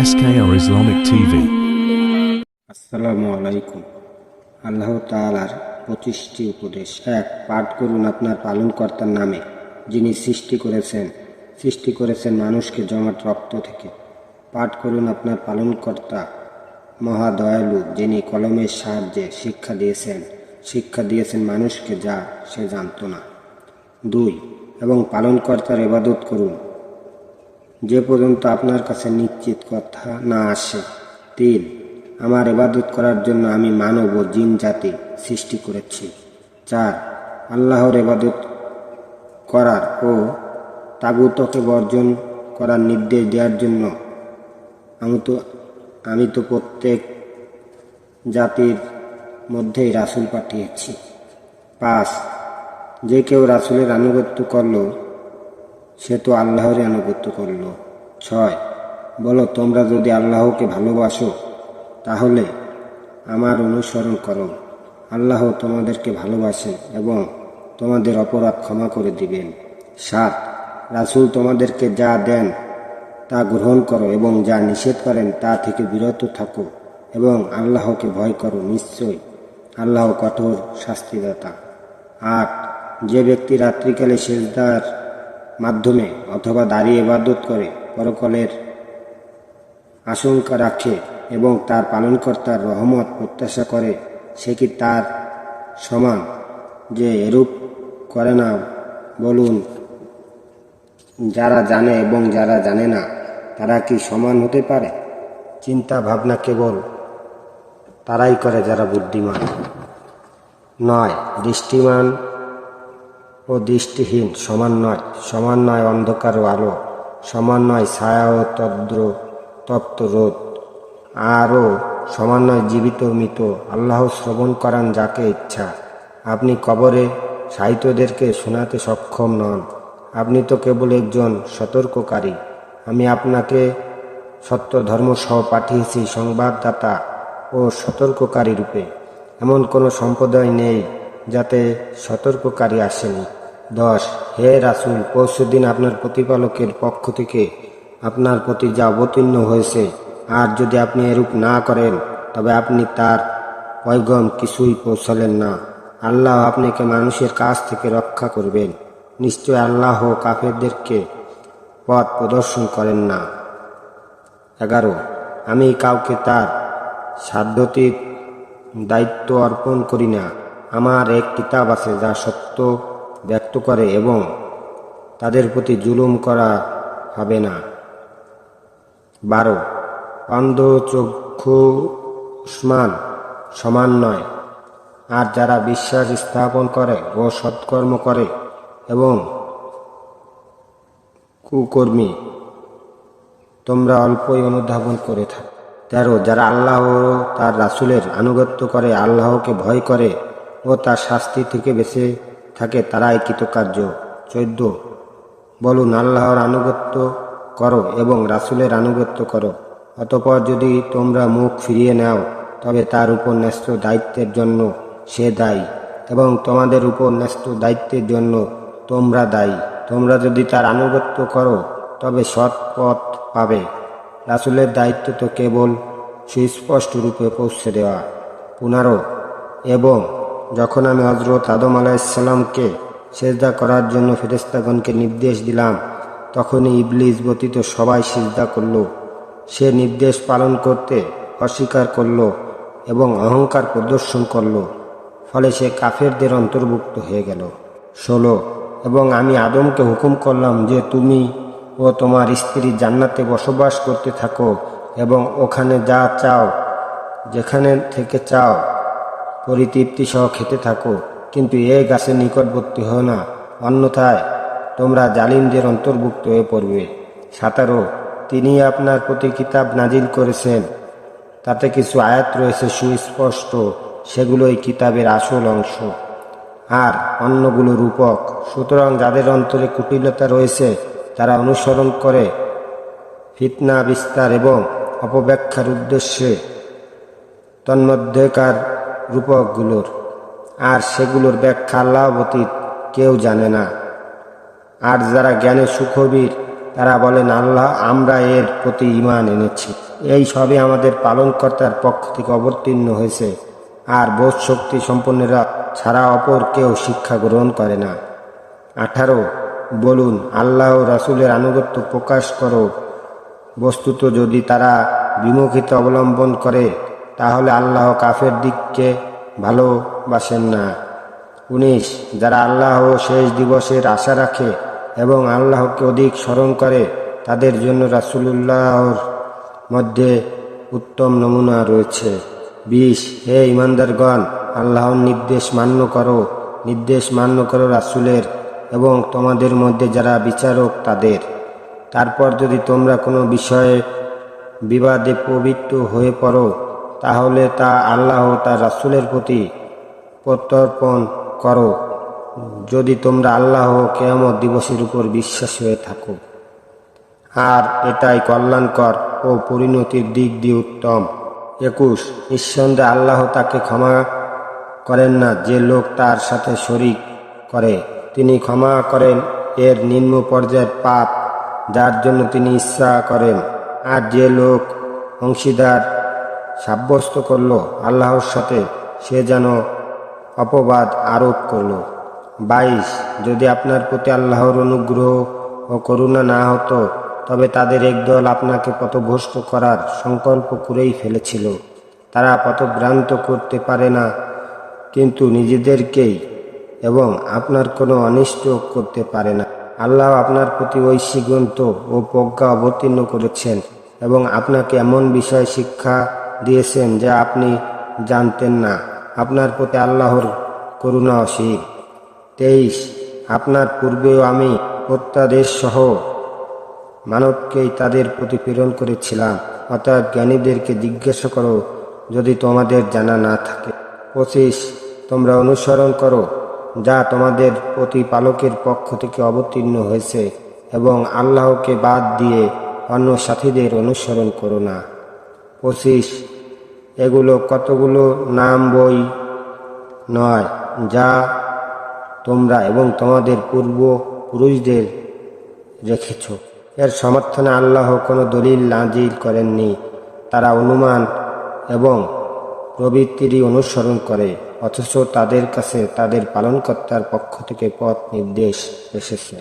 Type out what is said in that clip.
SKR Islamic TV. আসসালামু আলাইকুম। আল্লাহ তাআলার 25টি উপদেশ। 1. পাঠ করুন আপনার পালনকর্তার নামে, যিনি সৃষ্টি করেছেন মানুষকে জমাট রক্ত থেকে। পাঠ করুন আপনার পালনকর্তা মহা দয়ালু, যিনি কলমের সাহায্যে শিক্ষা দিয়েছেন মানুষকে যা সে জানত না। 2. এবং পালনকর্তার ইবাদত করুন যে পর্যন্ত আপনার কাছে নিশ্চিত কথা না আসে। 3. আমার ইবাদত করার জন্য আমি মানব ও জিন জাতি সৃষ্টি করেছি। 4. আল্লাহর ইবাদত করার ও তাগুতকে বর্জন করার নির্দেশ দেওয়ার জন্য আমি তো প্রত্যেক জাতির মধ্যেই রাসূল পাঠিয়েছি। 5. যে কেউ রাসূলের আনুগত্য করল সে তো আল্লাহরই আনুগত্য করল। 6. বলো, তোমরা যদি আল্লাহকে ভালোবাসো তাহলে আমার অনুসরণ করো। আল্লাহ তোমাদেরকে ভালোবাসেন এবং তোমাদের অপরাধ ক্ষমা করে দিবেন। 7. রাসূল তোমাদেরকে যা দেন তা গ্রহণ করো এবং যা নিষেধ করেন তা থেকে বিরত থাকো এবং আল্লাহকে ভয় করো, নিশ্চয়ই আল্লাহ কঠোর শাস্তিদাতা। 8. যে ব্যক্তি রাত্রিকালে সেজদার মাধ্যমে অথবা দাঁড়িয়ে ইবাদত করে, পরকালের আশঙ্কা রাখে এবং তার পালনকর্তার রহমত প্রত্যাশা করে, সে কি তার সমান যে এরূপ করে না? বলুন, যারা জানে এবং যারা জানে না তারা কি সমান হতে পারে? চিন্তা ভাবনা কেবল তারাই করে যারা বুদ্ধিমান। 9. দৃষ্টিমান ও দৃষ্টিহীন সমান নয় অন্ধকার ও আলো, সমান নয় ছায়া ও তপ্ত রোদ, আরও সমান নয় জীবিত মৃত। আল্লাহ শ্রবণ করান যাকে ইচ্ছা। আপনি কবরে শায়িতদেরকে শোনাতে সক্ষম নন। আপনি তো কেবল একজন সতর্ককারী। আমি আপনাকে সত্য ধর্ম সহ পাঠিয়েছি সংবাদদাতা ও সতর্ককারী রূপে। এমন কোনো সম্প্রদায় নেই যাতে সতর্ককারী আসেনি। 10. হে রাসূল, পরশুদিন আপনার প্রতিপালকের পক্ষ থেকে আপনার প্রতি যা অবতীর্ণ হয়েছে, আর যদি আপনি এরূপ না করেন তবে আপনি তার পয়গম কিছুই পৌঁছালেন না। আল্লাহ আপনাকে মানুষের কাছ থেকে রক্ষা করবেন। নিশ্চয় আল্লাহ কাফেরদেরকে পথ প্রদর্শন করেন না। 11. আমি কাউকে তার সাধ্যতীত দায়িত্ব অর্পণ করি না। আমার এক কিতাব আছে যা সত্য ব্যক্ত করে এবং তাদের প্রতি জুলুম করা হবে না। 12. অন্ধ চক্ষুষ্মান সমান নয়, আর যারা বিশ্বাস স্থাপন করে ও সৎকর্ম করে এবং কুকর্মী তোমরা অল্পই অনুধাবন করে থাকো। 13. যারা আল্লাহ ও তার রাসূলের আনুগত্য করে, আল্লাহকে ভয় করে ও তার শাস্তি থেকে বেঁচে থাকে, তারাই কৃতকার্য। 14. বলুন, আল্লাহর আনুগত্য করো এবং রাসূলের আনুগত্য করো। অতঃপর যদি তোমরা মুখ ফিরিয়ে নাও তবে তার উপর ন্যস্ত দায়িত্বের জন্য সে দায়ী এবং তোমাদের উপর ন্যস্ত দায়িত্বের জন্য তোমরা দায়ী। তোমরা যদি তার আনুগত্য করো তবে সৎ পথ পাবে। রাসূলের দায়িত্ব তো কেবল সুস্পষ্ট রূপে পৌঁছে দেওয়া। 15. এবং যখন আমি হযরত আদম আলাইহিসসালামকে সিজদা করার জন্য ফেরেশতাগণকে নির্দেশ দিলাম, তখনই ইবলিস ব্যতীত সবাই সিজদা করল। সে নির্দেশ পালন করতে অস্বীকার করল এবং অহংকার প্রদর্শন করল, ফলে সে কাফেরদের অন্তর্ভুক্ত হয়ে গেল। 16. এবং আমি আদমকে হুকুম করলাম যে তুমি ও তোমার স্ত্রী জান্নাতে বসবাস করতে থাকো এবং ওখানে যা চাও যেখানে থেকে চাও পরিতৃপ্তি সহ খেতে থাকো, কিন্তু এই গাছের নিকটবর্তী হও না, অন্যথায় তোমরা জালিমদের অন্তর্ভুক্ত হয়ে পড়বে। 17. তিনি আপনার প্রতি কিতাব নাজিল করেছেন, তাতে কিছু আয়াত রয়েছে সুস্পষ্ট, সেগুলো এই কিতাবের আসল অংশ আর অন্যগুলো রূপক। সুতরাং যাদের অন্তরে কুটিলতা রয়েছে তারা অনুসরণ করে ফিতনা বিস্তার এবং অপব্যাখ্যার উদ্দেশ্যে তন্মধ্যেকার রূপকগুলোর, আর সেগুলোর ব্যাখ্যা আল্লাহ ব্যতীত কেউ জানে না। আর যারা জ্ঞানে সুখবীর তারা বলেন, আল্লাহ, আমরা এর প্রতি ঈমান এনেছি। এই সবই আমাদের পালনকর্তার পক্ষ থেকে অবতীর্ণ হয়েছে, আর বোধ শক্তি সম্পন্নরা ছাড়া অপর কেউ শিক্ষা গ্রহণ করে না। 18 বলুন, আল্লাহ ও রাসূলের আনুগত্য প্রকাশ করো। বস্তুত যদি তারা বিমুখিতা অবলম্বন করে তাহলে আল্লাহ কাফের দিককে ভালোবাসেন না। 19 যারা আল্লাহ ও শেষ দিবসের আশা রাখে এবং আল্লাহকে অধিক স্মরণ করে তাদের জন্য রাসূলুল্লাহর মধ্যে উত্তম নমুনা রয়েছে। 20 হে ঈমানদারগণ, আল্লাহর নির্দেশ মান্য করো রাসূলের এবং তোমাদের মধ্যে যারা বিচারক তাদের। তারপর যদি তোমরা কোনো বিষয়ে বিবাদে প্রবৃত্ত হয়ে পড়ো তাহলে তা আল্লাহ ও তার রাসূলের প্রতি প্রত্যর্পণ করো, যদি তোমরা আল্লাহ ও কিয়ামত দিবসের উপর বিশ্বাস হয়ে থাকো। আর এটাই কল্যাণকর ও পরিণতির দিক দিয়ে উত্তম। 21 নিঃসন্দেহে আল্লাহ তাকে ক্ষমা করেন না যে লোক তার সাথে শরীক করে। তিনি ক্ষমা করেন এর নিম্ন পর্যায়ের পাপ যার জন্য তিনি ইচ্ছা করেন, আর যে লোক অংশীদার সাব্যস্ত করল আল্লাহর সাথে সে যেন অপবাদ আরোপ করল। 22 যদি আপনার প্রতি আল্লাহর অনুগ্রহ ও করুণা না হতো তবে তাদের একদল আপনাকে পথভ্রষ্ট করার সংকল্প করেই ফেলেছিল। তারা পথভ্রান্ত করতে পারে না কিন্তু নিজেদেরকেই, এবং আপনার কোনো অনিষ্ট করতে পারে না। আল্লাহ আপনার প্রতি ঐশী গ্রন্থ ও প্রজ্ঞা অবতীর্ণ করেছেন এবং আপনাকে এমন বিষয় শিক্ষা দিয়েছেন যা আপনি জানতেন না। আপনার প্রতি আল্লাহর করুণা অসীম। 23 আপনার পূর্বেও আমি প্রত্যাদেশ সহ মানবকেই তাদের প্রতি প্রেরণ করেছিলাম, অতএব জ্ঞানীদেরকে জিজ্ঞাসা করো যদি তোমাদের জানা না থাকে। 25 তোমরা অনুসরণ করো যা তোমাদের প্রতিপালকের পক্ষ থেকে অবতীর্ণ হয়েছে এবং আল্লাহকে বাদ দিয়ে অন্য সাথীদের অনুসরণ করো না। 25 এগুলো কতগুলো নাম বই নয় যা তোমরা এবং তোমাদের পূর্বপুরুষদের রেখেছ। এর সমর্থনে আল্লাহ কোনো দলিল নাজিল করেননি। তারা অনুমান এবং প্রবৃত্তিরই অনুসরণ করে, অথচ তাদের কাছে তাদের পালনকর্তার পক্ষ থেকে পথ নির্দেশ এসেছে।